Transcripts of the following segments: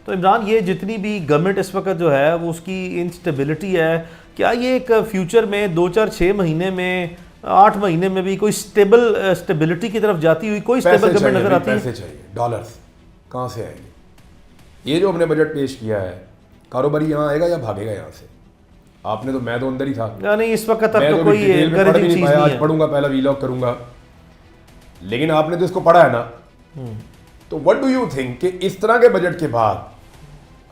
तो इमरान, ये जितनी भी गवर्नमेंट इस वक्त जो है वो उसकी इंस्टेबिलिटी है, क्या ये एक फ्यूचर में 2-4-6 महीने में 8 महीने में भी कोई स्टेबिलिटी की तरफ जाती हुई कोई स्टेबल गवर्नमेंट नजर आती है? पैसे चाहिए, डॉलर्स कहाँ से आएंगे? ये जो हमने बजट पेश किया है, कारोबारी यहाँ आएगा या भागेगा यहाँ से? आपने तो, मैं तो अंदर ही था, नहीं इस वक्त तक तो कोई एनकरेजिंग चीज नहीं है। आज पढ़ूंगा, पहला वीलॉग करूंगा, लेकिन आपने तो इसको पढ़ा है ना। तो व्हाट डू यू थिंक कि इस तरह के बजट के बाद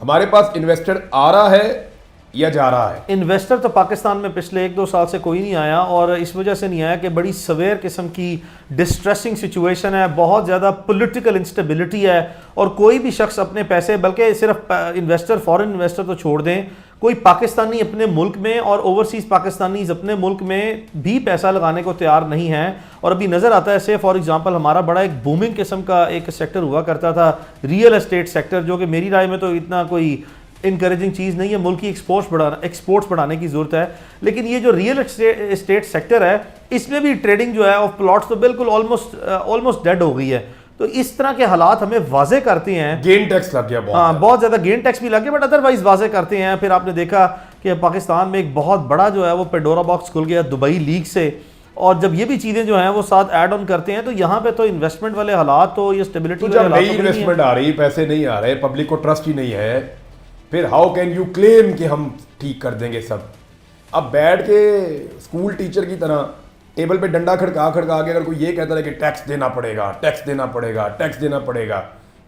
हमारे पास इन्वेस्टर आ रहा है या जा रहा है? इन्वेस्टर तो पाकिस्तान में पिछले 1-2 साल से कोई नहीं आया, और इस वजह से नहीं आया कि बड़ी सवेयर किस्म की डिस्ट्रेसिंग सिचुएशन है, बहुत ज़्यादा पॉलिटिकल इंस्टेबिलिटी है, और कोई भी शख्स अपने पैसे, बल्कि सिर्फ इन्वेस्टर, फॉरेन इन्वेस्टर तो छोड़ दें, कोई पाकिस्तानी अपने मुल्क में और ओवरसीज़ पाकिस्तानीज अपने मुल्क में भी पैसा लगाने को तैयार नहीं है। और अभी नज़र आता है, से फॉर एग्जांपल हमारा बड़ा एक बूमिंग किस्म का एक सेक्टर हुआ करता था, रियल एस्टेट सेक्टर, जो कि मेरी राय में तो इतना कोई इनकरेजिंग चीज़ नहीं है। मुल्क की एक्सपोर्ट्स बढ़ाने की ज़रूरत है, लेकिन ये जो रियल एस्टेट सेक्टर है इसमें भी ट्रेडिंग जो है ऑफ प्लॉट्स तो बिल्कुल ऑलमोस्ट डेड हो गई है। तो इस तरह के हालात हमें वाजे करते हैं, गेन टैक्स लग गया बहुत, हाँ बहुत ज़्यादा गेन टैक्स भी लग गया, बट अदरवाइज वाजे करते हैं। फिर आपने देखा कि पाकिस्तान में एक बहुत बड़ा जो है वो पेंडोरा बॉक्स खुल गया दुबई लीग से, और जब ये भी चीज़ें जो हैं वो साथ ऐड ऑन करते हैं, तो यहाँ पे तो इन्वेस्टमेंट वाले हालात, तो ये स्टेबिलिटी जब नई इन्वेस्टमेंट आ रही, पैसे नहीं आ रहे, पब्लिक को ट्रस्ट ही नहीं है, फिर हाउ कैन यू क्लेम कि हम ठीक कर देंगे सब? अब बैठ के स्कूल टीचर की तरह टेबल पे डंडा खड़का खड़का के अगर कोई ये कहता है कि टैक्स देना पड़ेगा, टैक्स देना पड़ेगा, टैक्स देना पड़ेगा,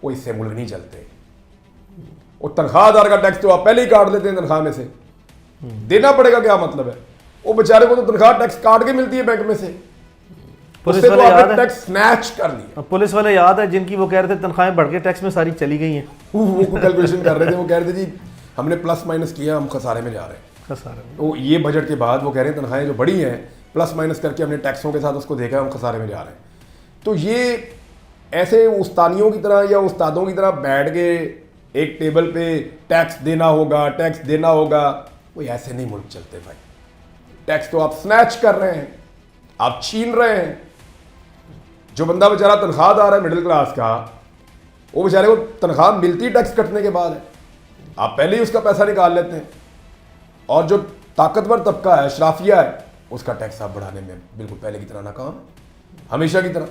वो इससे मुल्क नहीं चलते। वो तनख्वाहदार का टैक्स तो आप पहले ही काट लेते हैं तनख्वाह में से, देना पड़ेगा क्या मतलब है? वो बेचारे को तो तनख्वाह टैक्स काट के मिलती है बैंक में से, पुलिस उससे वाले तो याद आपने है, टैक्स स्नैच कर लिया। पुलिस वाले याद है जिनकी वो कह रहे थे तनख्वाहें बढ़ के टैक्स में सारी चली गई हैं, वो कैलकुलेशन कर रहे थे, वो कह रहे थे जी हमने प्लस माइनस किया, हम खसारे में जा रहे हैं। तो ये बजट के बाद वो कह रहे हैं तनख्वाहें जो बढ़ी हैं प्लस माइनस करके हमने टैक्सों के साथ उसको देखा, हम खसारे में जा रहे हैं। तो ये ऐसे उस्तानियों की तरह या उस्तादों की तरह बैठ के एक टेबल पे टैक्स देना होगा, टैक्स देना होगा, वो ऐसे नहीं मुल्क चलते भाई। टैक्स तो आप स्नैच कर रहे हैं, आप छीन रहे हैं। जो बंदा बेचारा तनख्वाहदार है मिडिल क्लास का, वो बेचारे को तनख्वाह मिलती टैक्स कटने के बाद है, आप पहले ही उसका पैसा निकाल लेते हैं। और जो ताकतवर तबका है, शराफिया है, उसका टैक्स आप बढ़ाने में बिल्कुल पहले की तरह नाकाम, हमेशा की तरह।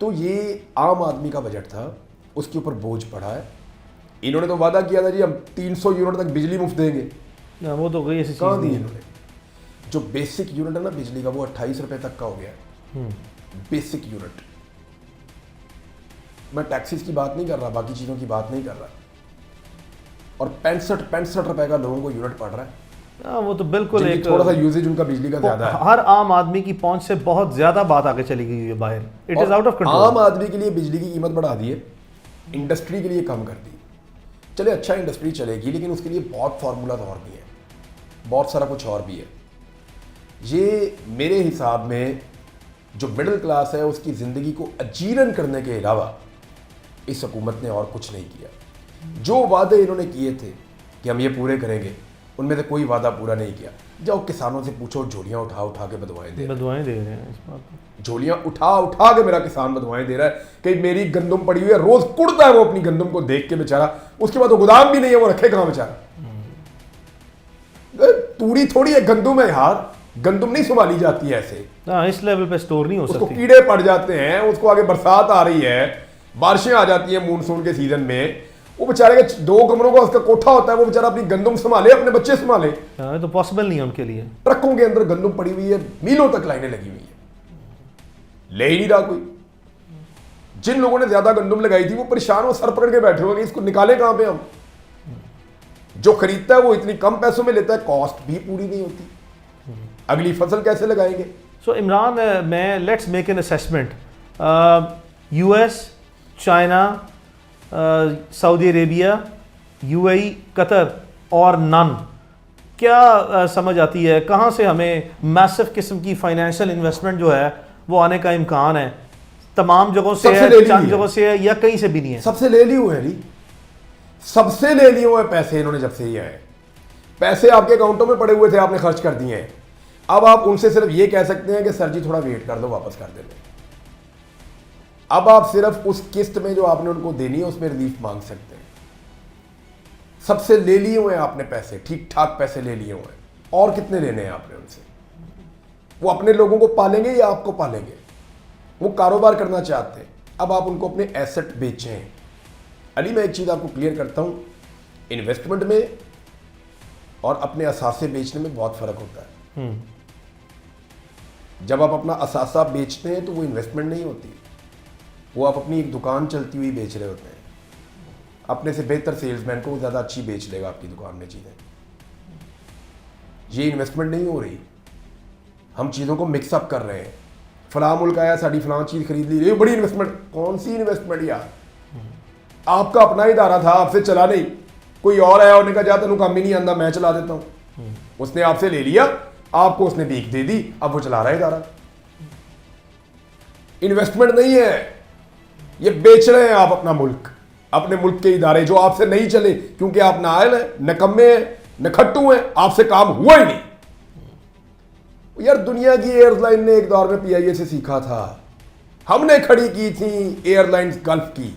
तो ये आम आदमी का बजट था, उसके ऊपर बोझ पड़ा है। इन्होंने तो वादा किया था जी हम 300 यूनिट तक बिजली मुफ्त देंगे, वो तो गई ऐसी कहाँ दी इन्होंने? जो बेसिक यूनिट है ना बिजली का, वो 28 रुपए तक का हो गया बेसिक यूनिट। मैं टैक्सेस की बात नहीं कर रहा, बाकी चीज़ों की बात नहीं कर रहा। और 65 रुपए का लोगों को यूनिट पड़ रहा है। वो तो बिल्कुल एक थोड़ा सा यूजेज उनका बिजली का ज्यादा है। हर आम आदमी की पहुंच से बहुत ज्यादा बात आगे चली गई है बाहर, it is out of control. आम आदमी के लिए बिजली की कीमत बढ़ा दी है, इंडस्ट्री के लिए कम कर दी। चले अच्छा इंडस्ट्री चलेगी, लेकिन उसके लिए बहुत फार्मूला और भी है, बहुत सारा कुछ और भी है। ये मेरे हिसाब में जो मिडिल क्लास है उसकी ज़िंदगी को अजीरन करने के अलावा इस हुकूमत ने और कुछ नहीं किया। जो वादे इन्होंने किए थे कि हम ये पूरे करेंगे, उनमें से कोई वादा पूरा नहीं किया। जाओ किसानों से पूछो, झोलियाँ उठा उठा के बदवाएं दे रहे हैं इस बात पर। झोलियाँ उठा उठा के मेरा किसान बदवाएं दे रहा है कि मेरी गंदम पड़ी हुई है, रोज कुड़ता है वो अपनी गंदम को देख के बेचारा। उसके बाद वो गोदाम भी नहीं है, वो रखे कहाँ बेचारा? तूड़ी थोड़ी है, गंदम है यार, गंदम नहीं संभाली जाती है ऐसे। इस लेवल पे स्टोर नहीं हो सकती। उसको कीड़े पड़ जाते हैं, उसको आगे बरसात आ रही है, बारिशें आ जाती हैं मानसून के सीजन में, वो बेचारे के 2 कमरों का उसका कोठा होता है, वो बेचारा अपनी गंदम संभाले, अपने बच्चे संभाले। तो पॉसिबल नहीं है उनके लिए। ट्रकों के अंदर गंदम पड़ी हुई है, मीलों तक लाइनें लगी हुई है, ले ही नहीं रहा कोई। जिन लोगों ने ज्यादा गंदम लगाई थी वो परेशान, वो सर पकड़ के बैठे होंगे, इसको निकाले कहां पे हम? जो खरीदता है वो इतनी कम पैसों में लेता है, कॉस्ट भी पूरी नहीं होती, अगली फसल कैसे लगाएंगे? सो इमरान, मैं let's make an assessment. US, China, Saudi Arabia, UAE, Qatar और नन, क्या समझ आती है कहाँ से हमें मैसिव किस्म की फाइनेंशियल इन्वेस्टमेंट जो है वो आने का इम्कान है? तमाम जगहों से है, चंद जगहों से है, या कहीं से भी नहीं है? सबसे ले लिए हुए हैं, सबसे ले लिए हुए पैसे इन्होंने। जब से ये आए पैसे आपके अकाउंटों में पड़े हुए थे, आपने खर्च कर दिए हैं। अब आप उनसे सिर्फ ये कह सकते हैं कि सर जी थोड़ा वेट कर दो, वापस कर देंगे। अब आप सिर्फ उस किस्त में जो आपने उनको देनी है उसमें रिलीफ मांग सकते हैं। सबसे ले लिए हुए हैं आपने पैसे, ठीक ठाक पैसे ले लिए हुए हैं, और कितने लेने हैं आपने उनसे? वो अपने लोगों को पालेंगे या आपको पालेंगे? वो कारोबार करना चाहते हैं, अब आप उनको अपने एसेट बेचें। अली मैं एक चीज़ आपको क्लियर करता हूँ, इन्वेस्टमेंट में और अपने असासे बेचने में बहुत फ़र्क होता है। जब आप अपना असासा बेचते हैं तो वो इन्वेस्टमेंट नहीं होती, वो आप अपनी एक दुकान चलती हुई बेच रहे होते हैं। अपने से बेहतर सेल्समैन को ज़्यादा अच्छी बेच लेगा आपकी दुकान में चीज़ें। ये इन्वेस्टमेंट नहीं हो रही, हम चीज़ों को मिक्सअप कर रहे हैं। फलां मुल्क आया, साड़ी फलां चीज़ खरीद ली, ये बड़ी इन्वेस्टमेंट। कौन सी इन्वेस्टमेंट यार? आपका अपना इदारा था, आपसे चला नहीं, कोई और आया, उन्होंने कहा जा तेनों काम ही नहीं आंदा, मैं चला देता हूँ। उसने आपसे ले लिया, आपको उसने भीख दे दी, अब वो चला रहा है इदारा। इन्वेस्टमेंट नहीं है, ये बेच रहे हैं आप अपना मुल्क, अपने मुल्क के इदारे जो आपसे नहीं चले, क्योंकि आप नाअहल हैं, नकम्मे हैं, नखट्टू हैं, आपसे काम हुआ ही नहीं। यार दुनिया की एयरलाइन ने एक दौर में पीआईए से सीखा था, हमने खड़ी की थी एयरलाइंस गल्फ की,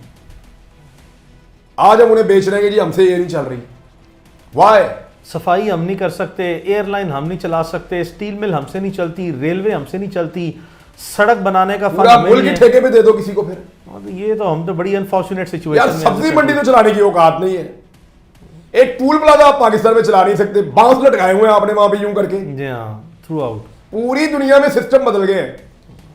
आज हम उन्हें बेच रहे हैं कि जी हमसे ये नहीं चल रही। वाई? सफाई हम नहीं कर सकते, एयरलाइन हम नहीं चला सकते, स्टील मिल हमसे नहीं चलती, रेलवे हमसे नहीं चलती, सड़क बनाने का पूरा मुल्क के ठेके पे दे दो किसी को फिर। ये तो हम तो बड़ी अनफॉर्चुनेट सिचुएशन यार सब्जी मंडी तो चलाने की औकात नहीं है, एक टूल प्लाजा आप पाकिस्तान में चला नहीं सकते, बांस लटकाए हुए हैं आपने वहां पे यूं करके। जी हाँ, थ्रू आउट पूरी दुनिया में सिस्टम बदल गए हैं।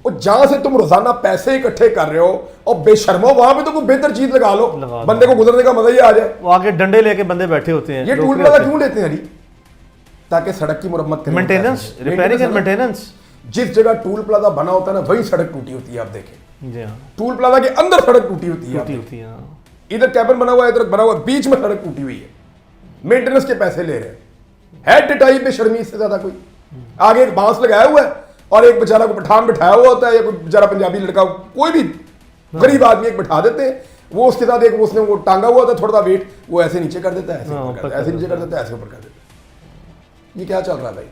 और जहां से तुम रोजाना पैसे इकट्ठे कर रहे हो और बेशर्मो, वहां पे तो कोई बेहतर चीज लगा लो, बंदे को गुजरने का मजा ही आ जाए। वो आगे डंडे लेके बंदे बैठे होते हैं। ये टूल प्लाजा क्यों लेते हैं अली? ताकि सड़क की मुरम्मत करें, मेंटेनेंस, रिपेयरिंग एंड मेंटेनेंस। जिस जगह टूल प्लाजा बना होता है ना, वही सड़क टूटी होती है। आप देखें जी हाँ, टूल प्लाजा के अंदर सड़क टूटी होती है, इधर कैबिन बना हुआ है, इधर बना हुआ है, बीच में सड़क टूटी हुई है, मेंटेनेंस के पैसे ले रहे हैं। है टिटाई पे शर्मी से ज्यादा कोई? आगे एक बांस लगाया हुआ है और एक बेचारा को पठान बिठाया हुआ होता है, या कोई बेचारा पंजाबी लड़का, कोई भी गरीब आदमी एक बिठा देते हैं, वो उसके साथ एक उसने वो टांगा हुआ था थोड़ा सा वेट, वो ऐसे नीचे कर देता है, ऐसे नीचे कर देता है, ऐसे ऊपर कर देता है। ये क्या चल रहा है भाई?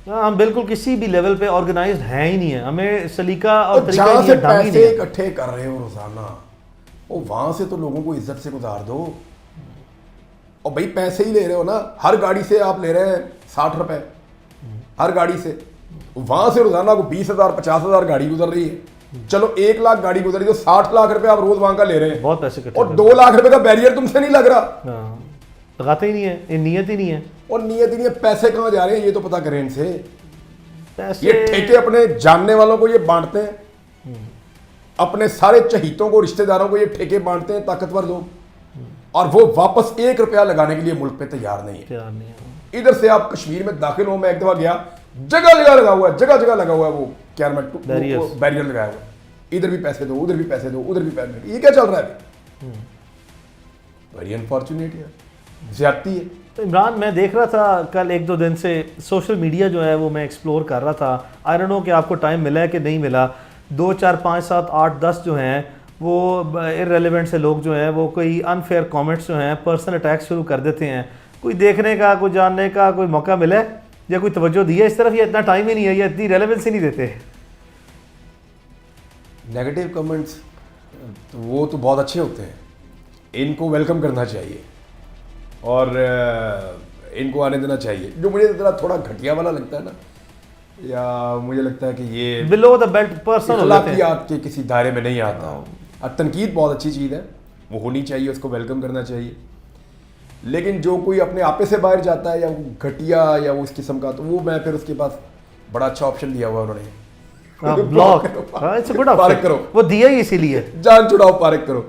हम बिल्कुल किसी भी लेवल पे ऑर्गेनाइज्ड है ही नहीं है, हमें सलीका और तरीका जहां ही से ढंग ही पैसे नहीं है। इकट्ठे कर रहे हो रोजाना, वो वहां से तो लोगों को इज्जत से गुजार दो। और भाई पैसे ही ले रहे हो ना, हर गाड़ी से आप ले रहे हैं 60 रुपए हर गाड़ी से, वहां से रोजाना को 20,000 50,000 गाड़ी गुजर रही है। चलो 1 लाख गाड़ी गुजर रही है तो 60 लाख रुपए आप रोज वहां का ले रहे हैं, बहुत पैसे इकट्ठे और 2 लाख रुपए का बैरियर तुमसे नहीं लग रहा। हाँ, लगाते ही नहीं है, ये नियत ही नहीं है। और नियत ही नहीं है, पैसे कहां जा रहे हैं ये तो पता करें इनसे। पैसे ये ठेके अपने जानने वालों को ये बांटते हैं, अपने सारे चहीतों को, रिश्तेदारों को ये ठेके बांटते हैं, ताकतवर लोग, और वो वापस 1 रुपया लगाने के लिए मुल्क पे तैयार नहीं है। इधर से आप कश्मीर में दाखिल हो, मैं एक दफा गया, जगह जगह लगा हुआ है, जगह जगह लगा हुआ है वो क्या बैरियर लगाया हुआ है, इधर भी पैसे दो, उधर भी पैसे दो, उधर भी पैसे। ये क्या चल रहा है? वेरी अनफॉर्चुनेट है, ज्यादती है। तो इमरान, मैं देख रहा था कल 1-2 दिन से सोशल मीडिया जो है वो मैं एक्सप्लोर कर रहा था। आई डोंट नो कि आपको टाइम मिला है कि नहीं मिला। 2, 4, 5, 7, 8, 10 जो हैं वो इररेलेवेंट से लोग जो हैं वो कोई अनफेयर कमेंट्स जो हैं, पर्सनल अटैक्स शुरू कर देते हैं। कोई देखने का, कोई जानने का कोई मौका मिला है या कोई तवज्जो दी है इस तरफ, या इतना टाइम ही नहीं है या इतनी रेलेवेंस ही नहीं देते? नेगेटिव कमेंट्स तो वो तो बहुत अच्छे होते हैं, इनको वेलकम करना चाहिए और इनको आने देना चाहिए। जो मुझे थोड़ा घटिया वाला लगता है ना, या मुझे लगता है कि ये बिलो द बेल्ट पर्सन अखलाकियात के किसी दायरे में नहीं आता। और तनकीद बहुत अच्छी चीज़ है, वो होनी चाहिए, उसको वेलकम करना चाहिए। लेकिन जो कोई अपने आपे से बाहर जाता है या वो घटिया या वो इस किस्म का, तो वो मैं फिर उसके पास बड़ा अच्छा ऑप्शन दिया हुआ उन्होंने, ब्लॉक पार्क करो, वो दिया ही इसीलिए, जान छुड़ाओ पार्क करो।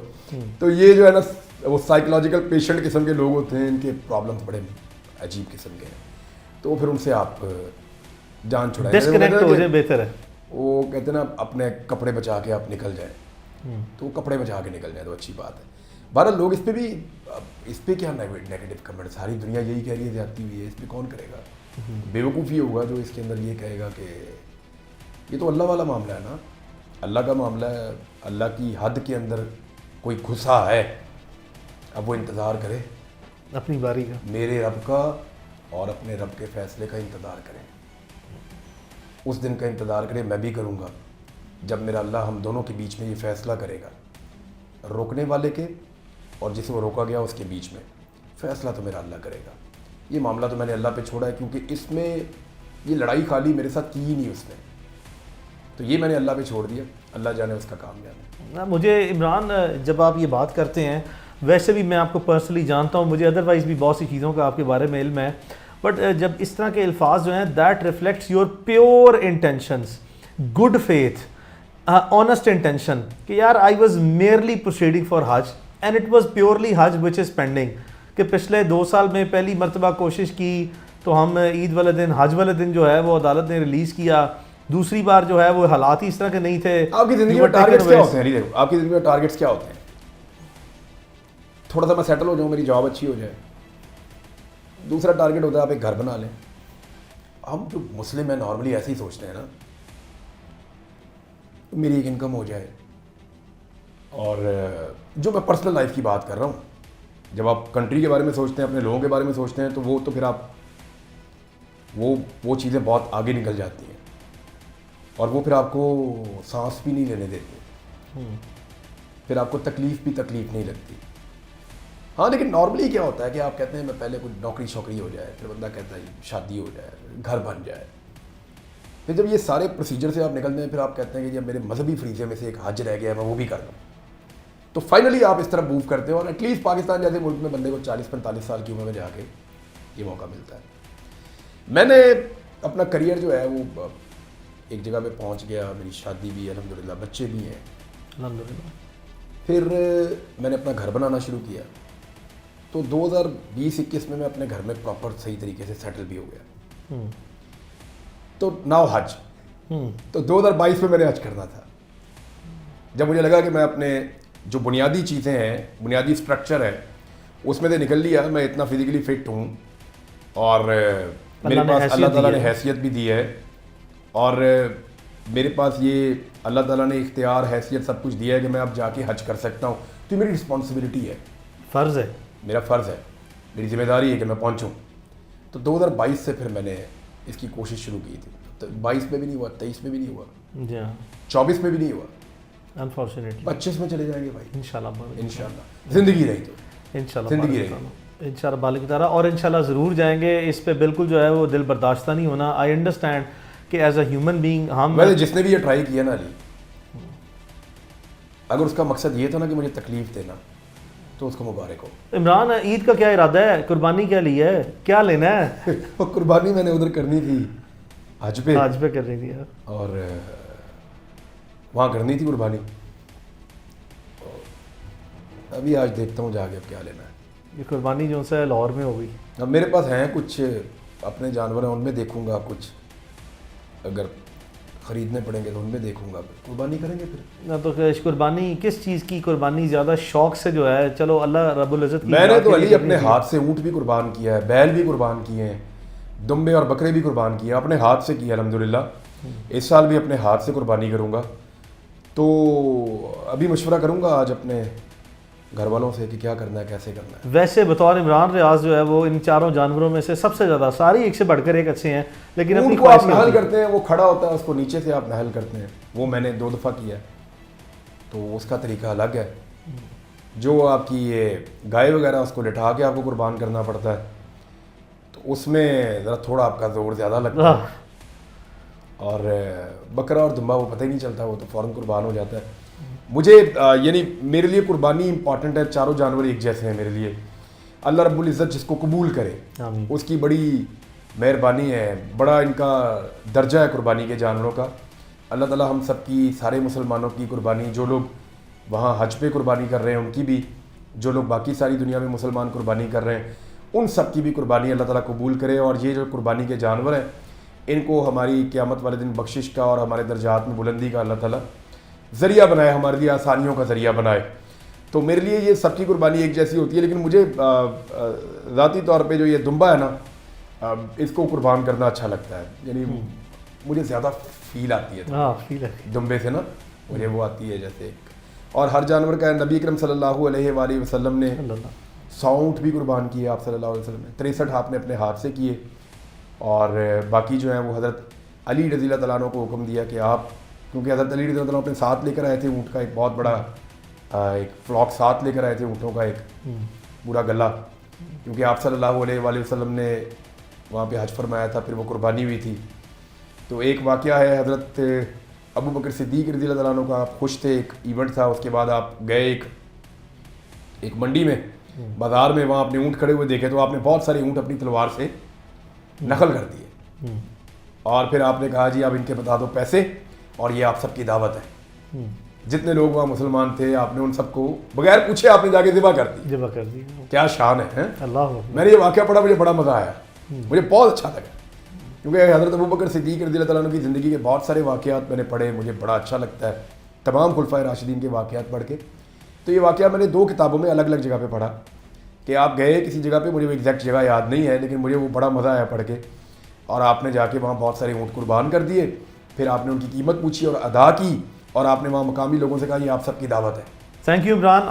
तो ये जो है ना, वो साइकोलॉजिकल पेशेंट किस्म के लोग होते हैं, इनके प्रॉब्लम्स बड़े अजीब किस्म के हैं, तो फिर उनसे आप जान छुड़ाएं, डिस्कनेक्ट हो जाए बेहतर है। वो कहते हैं ना, अपने कपड़े बचा के आप निकल जाए, तो वो कपड़े बचा के निकल जाए तो अच्छी बात है। बहरहाल लोग इस पे क्या नेगेटिव कमेंट, सारी दुनिया यही कह रही है जाती हुई है, इस पे कौन करेगा? बेवकूफ़ी होगा जो इसके अंदर ये कहेगा कि ये तो अल्लाह वाला मामला है ना, अल्लाह का मामला है, अल्लाह की हद के अंदर कोई घुसा है, अब वो इंतज़ार करे अपनी बारी का, मेरे रब का, और अपने रब के फैसले का इंतज़ार करें। उस दिन का इंतज़ार करें, मैं भी करूँगा, जब मेरा अल्लाह हम दोनों के बीच में ये फ़ैसला करेगा, रोकने वाले के और जिसे वो रोका गया उसके बीच में फैसला तो मेरा अल्लाह करेगा। ये मामला तो मैंने अल्लाह पे छोड़ा है, क्योंकि इसमें ये लड़ाई खाली मेरे साथ की ही नहीं उसने, तो ये मैंने अल्लाह पे छोड़ दिया, अल्लाह जाने उसका काम जाने। मुझे इमरान, जब आप ये बात करते हैं, वैसे भी मैं आपको पर्सनली जानता हूँ, मुझे अदरवाइज़ भी बहुत सी चीज़ों का आपके बारे में इल्म है, बट जब इस तरह के अल्फाज जो हैं, that reflects your pure intentions, good faith, honest intention कि यार I was merely proceeding for हज एंड इट वॉज प्योरली हज विच इज़ पेंडिंग, कि पिछले 2 साल में पहली मरतबा कोशिश की तो हम ईद वाले दिन, हज वाले दिन जो है वो अदालत ने रिलीज़ किया, दूसरी बार जो है वो हालात ही इस तरह के नहीं थे। आपकी ज़िंदगी में टारगेट्स क्या होते हैं? देखो, आपकी ज़िंदगी में टारगेट्स क्या होते हैं? थोड़ा सा मैं सेटल हो जाऊँ, मेरी जॉब अच्छी हो जाए। दूसरा टारगेट होता है आप एक घर बना लें। हम जो मुस्लिम हैं नॉर्मली ऐसे ही सोचते हैं ना, मेरी एक इनकम हो जाए। और जो मैं पर्सनल लाइफ की बात कर रहा हूँ, जब आप कंट्री के बारे में सोचते हैं, अपने लोगों के बारे में सोचते हैं, तो वो तो फिर आप वो चीज़ें बहुत आगे निकल जाती हैं और वो फिर आपको सांस भी नहीं लेने देती, फिर आपको तकलीफ़ नहीं लगती। हाँ, लेकिन नॉर्मली क्या होता है कि आप कहते हैं मैं पहले कुछ नौकरी शौकरी हो जाए, फिर बंदा कहता है शादी हो जाए, घर बन जाए, फिर जब ये सारे प्रोसीजर से आप निकलते हैं, फिर आप कहते हैं कि जब मेरे मजहबी फ्रीजे में से एक हज रह गया है, मैं वो भी कर लूँ। तो फाइनली आप इस तरह मूव करते हो और एटलीस्ट पाकिस्तान जैसे मुल्क में बंदे को 40-45 साल की उम्र में जाके ये मौका मिलता है। मैंने अपना करियर जो है वो एक जगह पे पहुंच गया, मेरी शादी भी अल्हम्दुलिल्लाह, बच्चे भी हैं अल्हम्दुलिल्लाह। फिर मैंने अपना घर बनाना शुरू किया, तो 2020-21 में मैं अपने घर में प्रॉपर सही तरीके से सेटल भी हो गया। तो नाउ हज, तो 2022 में मैंने हज करना था। जब मुझे लगा कि मैं अपने जो बुनियादी चीज़ें हैं, बुनियादी स्ट्रक्चर है, उसमें से निकल लिया, मैं इतना फिजिकली फिट हूँ और मेरे पास अल्लाह ताला ने हैसियत भी दी है और मेरे पास ये अल्लाह ताला ने इख्तियार, हैसियत, सब कुछ दिया है कि मैं अब जाके हज कर सकता हूँ। तो मेरी रिस्पॉन्सिबिलिटी है, फ़र्ज़ है, मेरा फ़र्ज़ है, मेरी जिम्मेदारी है कि मैं पहुँचूँ। तो 2022 से फिर मैंने इसकी कोशिश शुरू की थी। तो 22 में भी नहीं हुआ, 23 में भी नहीं हुआ, 24 में भी नहीं हुआ, अनफॉर्चुनेटली 25 में चले जाएंगे भाई, इंशाल्लाह। ज़िंदगी रही तो इंशाल्लाह ज़िंदगी रही, इंशाल्लाह बालिक तारा, और इंशाल्लाह ज़रूर जाएंगे। इस पे बिल्कुल जो है वो दिल बर्दाश्त नहीं होना। आई अंडरस्टैंड कि एज अ ह्यूमन बीइंग हम, वैसे जिसने भी ये ट्राई किया ना अली, अगर उसका मकसद ये था ना कि मुझे तकलीफ देना, तो उसको मुबारक हो। इमरान, ईद का क्या इरादा है? कुर्बानी क्या ली है, क्या लेना है? कुर्बानी मैंने उधर करनी थी, हज पे कर रही थी यार, और वहाँ करनी थी कुर्बानी। अभी आज देखता हूँ जाके अब क्या लेना है। ये कुर्बानी जो सा लाहौर में हो गई। अब मेरे पास हैं कुछ अपने जानवर हैं, उनमें देखूंगा, कुछ अगर ख़रीदने पड़ेंगे तो उनमें देखूंगा, कुर्बानी करेंगे फिर ना। तो कुर्बानी किस चीज़ की कुर्बानी ज़्यादा शौक से जो है, चलो अल्लाह रब्बुल इज़्ज़त की, मैंने तो अली अपने हाथ से ऊँट भी कुर्बान किया है, बैल भी कुर्बान किए हैं, दुम्बे और बकरे भी कुर्बान किए, अपने हाथ से किया अल्हम्दुलिल्लाह। इस साल भी अपने हाथ से कुर्बानी करूँगा। तो अभी मशवरा करूँगा आज अपने घर वालों से कि क्या करना है, कैसे करना है। वैसे बतौर इमरान रियाज जो है वो इन चारों जानवरों में से सबसे ज़्यादा, सारी एक से बढ़कर एक अच्छे हैं, लेकिन अपनी उनको आप नहल करते हैं, वो खड़ा होता है, उसको नीचे से आप नहल करते हैं, वो मैंने 2 दफ़ा किया है, तो उसका तरीका अलग है। जो आपकी ये गाय वगैरह, उसको लिटा के आपको कुर्बान करना पड़ता है, तो उसमें ज़रा थोड़ा आपका जोर ज़्यादा लगता है। और बकरा और दुम्बा वो पता ही नहीं चलता, वो तो फ़ौरन कुर्बान हो जाता है। मुझे यानी मेरे लिए कुर्बानी इंपॉर्टेंट है, चारों जानवर एक जैसे हैं मेरे लिए। अल्लाह रब्बुल इज़्ज़त जिसको कबूल करे उसकी बड़ी मेहरबानी है, बड़ा इनका दर्जा है कुर्बानी के जानवरों का। अल्लाह ताला हम सब की, सारे मुसलमानों की कुर्बानी, जो लोग वहाँ हज पे कुर्बानी कर रहे हैं उनकी भी, जो लोग बाकी सारी दुनिया में मुसलमान कुर्बानी कर रहे हैं उन सब की भी कुर्बानी अल्लाह ताला कबूल करे। और ये जो कुर्बानी के जानवर हैं, इनको हमारी क़यामत वाले दिन बख्शिश का और हमारे दर्जात में बुलंदी का अल्लाह ताला ज़रिया बनाए, हमारे लिए आसानियों का ज़रिया बनाए। तो मेरे लिए ये सबकी कुर्बानी एक जैसी होती है, लेकिन मुझे ज़ाती तौर पे जो ये दुम्बा है ना, इसको कुर्बान करना अच्छा लगता है। यानी मुझे ज़्यादा फील आती है दुम्बे से ना, मुझे वो आती है जैसे। और हर जानवर का नबी अकरम सल्लल्लाहु अलैहि वसल्लम ने 100 ऊँट भी कुर्बान किए आप सल्लल्लाहु अलैहि वसल्लम ने, 63 आपने अपने हाथ से किए, और बाकी जो है वो हज़रत अली रज़ी अल्लाह तआला अन्हु को हुक्म दिया कि आप, क्योंकि हज़रत अली रज़ी अल्लाह तआला अपने साथ लेकर आए थे ऊँट का एक बहुत बड़ा एक फ्लॉक साथ लेकर आए थे ऊँटों का, एक पूरा गला, क्योंकि आप सल्लल्लाहु अलैहि वसल्लम ने वहाँ पे हज फरमाया था, फिर वो कुर्बानी हुई थी। तो एक वाक़या है हज़रत अबू बकर सिद्दीक़ रज़ियल्लाहु अन्हु का, आप खुश थे, एक इवेंट था, उसके बाद आप गए एक मंडी में, बाज़ार में, वहाँ अपने ऊँट खड़े हुए देखे तो आपने बहुत सारे ऊँट अपनी तलवार से नकल कर दिए और फिर आपने कहा जी अब इनके बता दो पैसे और ये आप सबकी दावत है। जितने लोग वहाँ मुसलमान थे आपने उन सबको बगैर पूछे आपने जाके ज़िबा कर दी। क्या शान है, अल्लाह। मैंने ये वाक़या पढ़ा, मुझे बड़ा मज़ा आया, मुझे बहुत अच्छा लगा, क्योंकि हज़रत अबू बकर सिद्दीक़ रज़ियल्लाहु अन्हु की ज़िंदगी के बहुत सारे वाक़यात मैंने पढ़े, मुझे बड़ा अच्छा लगता है तमाम खुलफ़ाए राशिदीन के वाक़यात पढ़ के। तो ये वाक़या मैंने 2 किताबों में अलग अलग जगह पे पढ़ा कि आप गए किसी जगह पे, मुझे वो एग्जैक्ट जगह याद नहीं है, लेकिन मुझे वो बड़ा मज़ा आया पढ़ के। और आपने जाके वहाँ बहुत सारे ऊँट कुर्बान कर दिए, फिर आपने उनकी कीमत पूछी और अदा की, और आपने वहाँ मकामी लोगों से कहा ये आप सबकी दावत है। Thank you Imran.